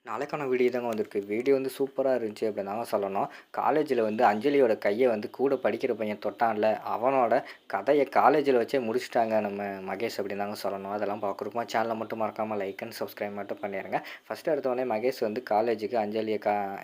நாளைக்கான வீடியோ தாங்க வந்திருக்கு. வீடியோ வந்து சூப்பரா இருந்துச்சு அப்படின்னு தாங்க சொல்லணும். காலேஜில வந்து அஞ்சலியோட கைய வந்து கூட படிக்கிற பையன் தொட்டான்ல, அவனோட கதைய காலேஜில வச்சே முடிச்சுட்டாங்க நம்ம மகேஷ் அப்படின்னு தாங்க சொல்லணும். அதெல்லாம் பார்க்குறோமா சேனலை மட்டும் மறக்காம லைக் அண்ட் சப்ஸ்கிரைப் மட்டும் பண்ணிடுங்க. ஃபஸ்ட்டு எடுத்தோடனே மகேஷ் வந்து காலேஜுக்கு அஞ்சலியை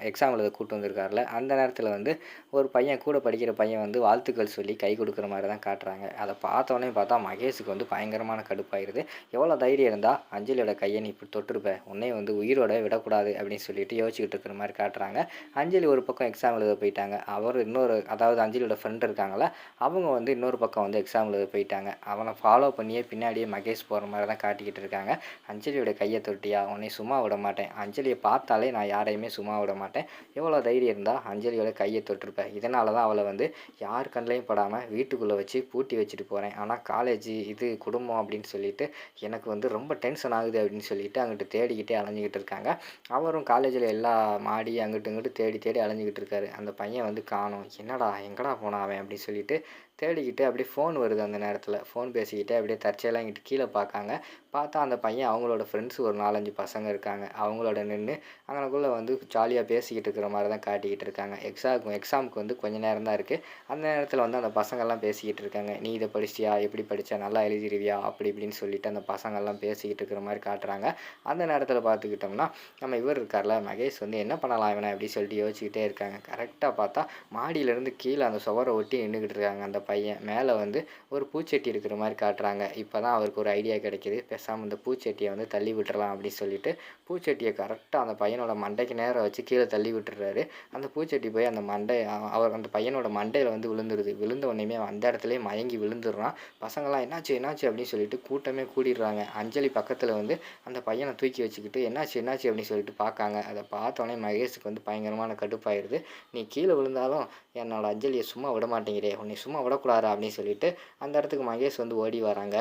எக்ஸாம் எழுத கூட்டு வந்திருக்காருல, அந்த நேரத்தில் வந்து ஒரு பையன் கூட படிக்கிற பையன் வந்து வாழ்த்துக்கள் சொல்லி கை கொடுக்குற மாதிரி தான் காட்டுறாங்க. அதை பார்த்தோன்னே பார்த்தா மகேஷுக்கு வந்து பயங்கரமான கடுப்பாயிருது. எவ்வளோ தைரியம் இருந்தால் அஞ்சலியோட கையை நீ இப்படி தொட்டிருப்ப, உன்னைய வந்து உயிரோட விடக்கூடாது அப்படின்னு சொல்லிட்டு யோசிச்சுக்கிட்டு இருக்கிற மாதிரி காட்டுறாங்க. அஞ்சலி ஒரு பக்கம் எக்ஸாம் எழுத போயிட்டாங்க. அவர் இன்னொரு, அதாவது அஞ்சலியோட ஃப்ரெண்ட் இருக்காங்கள, அவங்க வந்து இன்னொரு பக்கம் வந்து எக்ஸாம் எழுத போயிட்டாங்க. அவனை ஃபாலோ பண்ணியே பின்னாடியே மகேஷ் போகிற மாதிரி தான் காட்டிக்கிட்டு இருக்காங்க. அஞ்சலியோட கையை தொட்டியா, உன்னை சும்மா விட மாட்டேன், அஞ்சலியை பார்த்தாலே நான் யாரையுமே சும்மா விட மாட்டேன், எவ்வளோ தைரியம் இருந்தால் அஞ்சலியோட கையை தொட்டிருப்பேன், இதனால தான் அவளை வந்து யார் கண்ணிலையும் படாமல் வீட்டுக்குள்ளே வச்சு பூட்டி வச்சுட்டு போகிறேன், ஆனால் காலேஜ் இது குடும்பம் அப்படின்னு சொல்லிட்டு எனக்கு வந்து ரொம்ப டென்ஷன் ஆகுது அப்படின்னு சொல்லிட்டு அங்கிட்டு தேடிக்கிட்டே அலைஞ்சிக்கிட்டு இருக்காங்க. அவரும் காலேஜில் எல்லா மாடி அங்கிட்டு இங்கிட்டு தேடி தேடி அலைஞ்சிக்கிட்டு இருக்காரு. அந்த பையன் வந்து காணோம். என்னடா எங்கடா போனான் அவன் அப்படின்னு சொல்லிட்டு தேடிக்கிட்டு அப்படியே ஃபோன் வருது. அந்த நேரத்தில் ஃபோன் பேசிக்கிட்டே அப்படியே தற்செயலாக இங்கிட்டு கீழே பார்க்காங்க. பார்த்தா அந்த பையன் அவங்களோட ஃப்ரெண்ட்ஸ் ஒரு 4-5 பசங்க இருக்காங்க. அவங்களோட நின்று அங்கனக்குள்ளே வந்து ஜாலியாக பேசிக்கிட்டு இருக்கிற மாதிரி தான் காட்டிக்கிட்டு இருக்காங்க. எக்ஸாமுக்கு வந்து கொஞ்சம் நேரம் தான் இருக்குது. அந்த நேரத்தில் வந்து அந்த பசங்கள்லாம் பேசிக்கிட்டு இருக்காங்க. நீ இதை படிச்சியா, எப்படி படித்தா, நல்லா எழுதிருவியா அப்படி இப்படின்னு சொல்லிட்டு அந்த பசங்கள்லாம் பேசிக்கிட்டு இருக்கிற மாதிரி காட்டுறாங்க. அந்த நேரத்தில் பார்த்துக்கிட்டோம்னா நம்ம இவர் இருக்கார்ல மகேஷ் வந்து என்ன பண்ணலாம் இவனை அப்படின்னு சொல்லிட்டு யோசிச்சுக்கிட்டே இருக்காங்க. கரெக்டாக பார்த்தா மாடியிலேருந்து கீழே அந்த சுவரை ஒட்டி நின்றுக்கிட்டு இருக்காங்க. அந்த பையன் மேலே வந்து ஒரு பூச்செட்டி இருக்கிற மாதிரி காட்டுறாங்க. இப்போ தான் அவருக்கு ஒரு ஐடியா கிடைக்கிது. பேசாமல் இந்த பூச்செட்டியை வந்து தள்ளி விட்டுறலாம் அப்படின்னு சொல்லிட்டு பூச்செட்டியை கரெக்டாக அந்த பையனோட மண்டைக்கு நேரம் வச்சு கீழே தள்ளி விட்டுறாரு. அந்த பூச்செட்டி போய் அந்த அவர் அந்த பையனோட மண்டையில் வந்து விழுந்துருது. விழுந்த உடனேயுமே அந்த இடத்துலேயே மயங்கி விழுந்துடுறான். பசங்களாம் என்னாச்சு என்னாச்சு அப்படின்னு சொல்லிட்டு கூட்டமே கூடிடுறாங்க. அஞ்சலி பக்கத்தில் வந்து அந்த பையனை தூக்கி வச்சுக்கிட்டு என்னாச்சு என்னாச்சு அப்படின்னு சொல்லிட்டு பார்க்காங்க. அதை பார்த்தோன்னே மகேஷுக்கு வந்து பயங்கரமான கடுப்பாயிருது. நீ கீழே விழுந்தாலும் என்னோட அஞ்சலியை சும்மா விட மாட்டேங்கிறே, உன்னை சும்மா விடக்கூடாதா அப்படின்னு சொல்லிட்டு அந்த இடத்துக்கு மகேஷ் வந்து ஓடி வராங்க.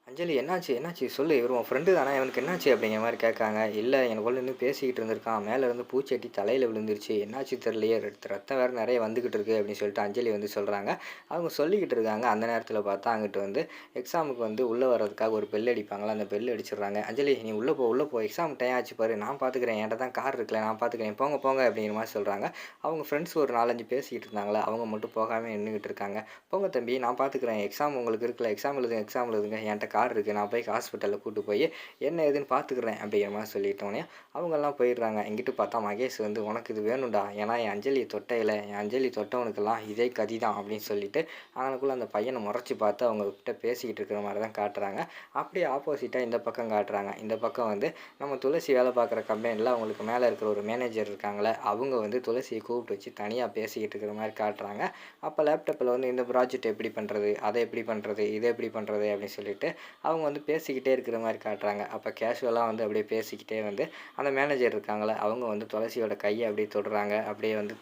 அஞ்சலி என்னாச்சு என்னாச்சு சொல்லு, இவர் உன் ஃப்ரெண்டு தானே, இவனுக்கு என்னாச்சு அப்படிங்கிற மாதிரி கேட்காங்க. இல்லை எனக்குள்ள நின்று பேசிக்கிட்டு இருந்திருக்கான், மேலேருந்து பூச்செட்டி தலையில் விழுந்துருச்சு, என்னாச்சு தெரியலையே, ரத்தம் வேறு நிறைய வந்துக்கிட்டு இருக்குது அப்படின்னு சொல்லிட்டு அஞ்சலி வந்து சொல்கிறாங்க. அவங்க சொல்லிக்கிட்டு இருக்காங்க. அந்த நேரத்தில் பார்த்தா அங்கிட்டு வந்து எக்ஸாமுக்கு வந்து உள்ளே வர்றதுக்காக ஒரு பெல் அடிப்பாங்களா, அந்த பெல் அடிச்சிடுறாங்க. அஞ்சலி நீ உள்ளே போ எக்ஸாம் டைம் ஆச்சு பாரு, நான் பார்த்துக்கிறேன், என்கிட்ட தான் கார் இருக்குல்ல, நான் பார்த்துக்கிறேன், போங்க போங்க அப்படிங்கிற மாதிரி சொல்கிறாங்க. அவங்க ஃப்ரெண்ட்ஸ் ஒரு 4-5 பேசிக்கிட்டு இருந்தாங்களா, அவங்க மட்டும் போகாமல் நின்றுக்கிட்டு இருக்காங்க. போங்க தம்பி நான் பார்த்துக்கிறேன், எக்ஸாம் உங்களுக்கு இருக்குல்ல, எக்ஸாம் எழுதுங்க, என்கிட்ட கார் இருக்குது, நான் போய் ஹாஸ்பிட்டலில் கூட்டு போய் என்ன ஏதுன்னு பார்த்துக்கிறேன் அப்படிங்கிற மாதிரி சொல்லிட்டோன்னே அவங்கெல்லாம் போயிடுறாங்க. இங்கிட்டு பார்த்தா மகேஷ் வந்து உனக்கு இது வேணும்டா, ஏன்னா என் அஞ்சலி தொட்டையில் என் அஞ்சலி தொட்டவனுக்கெல்லாம் இதே கதி தான் அப்படின்னு சொல்லிட்டு அவனுக்குள்ளே அந்த பையனை முறைச்சி பார்த்து அவங்கக்கிட்ட பேசிக்கிட்டு இருக்கிற மாதிரி தான் காட்டுறாங்க. அப்படியே ஆப்போசிட்டாக இந்த பக்கம் காட்டுறாங்க. இந்த பக்கம் வந்து நம்ம துளசி வேலை பார்க்குற கம்பெனியில் அவங்களுக்கு மேலே இருக்கிற ஒரு மேனேஜர் இருக்காங்களே, அவங்க வந்து துளசியை கூப்பிட்டு வச்சு தனியாக பேசிக்கிட்டு இருக்கிற மாதிரி காட்டுறாங்க. அப்போ லேப்டாப்பில் வந்து இந்த ப்ராஜெக்ட் எப்படி பண்ணுறது, அதை எப்படி பண்ணுறது, இதை எப்படி பண்ணுறது அப்படின்னு சொல்லிட்டு அவங்க வந்து பேசிக்கிட்டே இருக்கிற மாதிரி காட்டுறாங்க. அப்போ கேஷுவலாக வந்து அப்படியே பேசிக்கிட்டே வந்து அந்த மேனேஜர் இருக்காங்களே, அவங்க வந்து துளசியோட கையை அப்படியே தொடுறாங்க. அப்படியே வந்து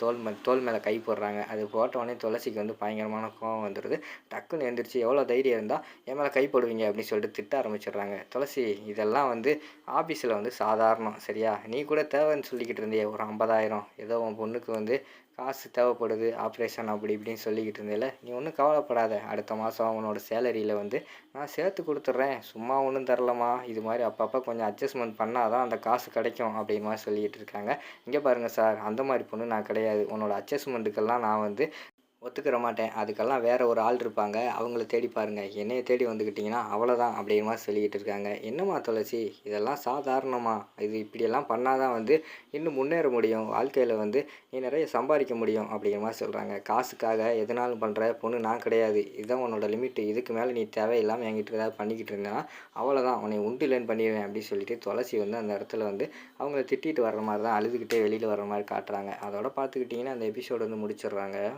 தோல் மேலே கை போடுறாங்க. அது போட்டோடனே துளசிக்கு வந்து பயங்கரமான கோவம் வந்துடுது. டக்குன்னு எழுந்திரிச்சு எவ்வளோ தைரியம் இருந்தால் என் மேலே கை போடுவீங்க அப்படின்னு சொல்லிட்டு திட்ட ஆரம்பிச்சிடுறாங்க. துளசி இதெல்லாம் வந்து ஆஃபீஸில் வந்து சாதாரணம் சரியா, நீ கூட தேவைன்னு சொல்லிக்கிட்டு இருந்தியே ஒரு 50,000, ஏதோ உன் பொண்ணுக்கு வந்து காசு தேவைப்படுது ஆப்ரேஷன் அப்படி இப்படின்னு சொல்லிக்கிட்டு இருந்தேல, நீ ஒன்றும் கவலைப்படாத, அடுத்த மாதம் உன்னோட சேலரியில் வந்து நான் சேர்த்து கொடுத்துட்றேன், சும்மா ஒன்றும் தரலம்மா, இது மாதிரி அப்பப்போ கொஞ்சம் அட்ஜஸ்ட்மெண்ட் பண்ணால் தான் அந்த காசு கிடைக்கும் அப்படிங்கிற மாதிரி சொல்லிக்கிட்டு இருக்காங்க. இங்கே பாருங்கள் சார், அந்த மாதிரி பொண்ணு நான் கிடையாது, உன்னோட அட்ஜஸ்ட்மெண்ட்டுக்கெல்லாம் நான் வந்து ஒத்துக்கிற மாட்டேன், அதுக்கெல்லாம் வேறு ஒரு ஆள் இருப்பாங்க, அவங்கள தேடி பாருங்கள், என்னையை தேடி வந்துக்கிட்டிங்கன்னா அவ்வளோதான் அப்படிங்கிற மாதிரி சொல்லிக்கிட்டு இருக்காங்க. என்னம்மா துளசி இதெல்லாம் சாதாரணமா, இது இப்படியெல்லாம் பண்ணால் தான் வந்து இன்னும் முன்னேற முடியும், வாழ்க்கையில் வந்து நீ நிறைய சம்பாதிக்க முடியும் அப்படிங்கிற மாதிரி சொல்கிறாங்க. காசுக்காக எதுனாலும் பண்ணுற பொண்ணு நான் கிடையாது, இதுதான் உன்னோட லிமிட்டு, இதுக்கு மேலே நீ தேவையில்லாமல் என்கிட்ட ஏதாவது பண்ணிக்கிட்டு இருந்தேன்னா அவ்வளோதான், உன்னை உண்டில்லைன்னு பண்ணிடுவேன் அப்படின்னு சொல்லிட்டு துளசி வந்து அந்த இடத்துல வந்து அவங்கள திட்டிட்டு வர்ற மாதிரி தான் அழுதுகிட்டே வெளியில் வர்ற மாதிரி காட்டுறாங்க. அதோட பார்த்துக்கிட்டிங்கன்னா அந்த எபிசோடு வந்து முடிச்சிடுறாங்க.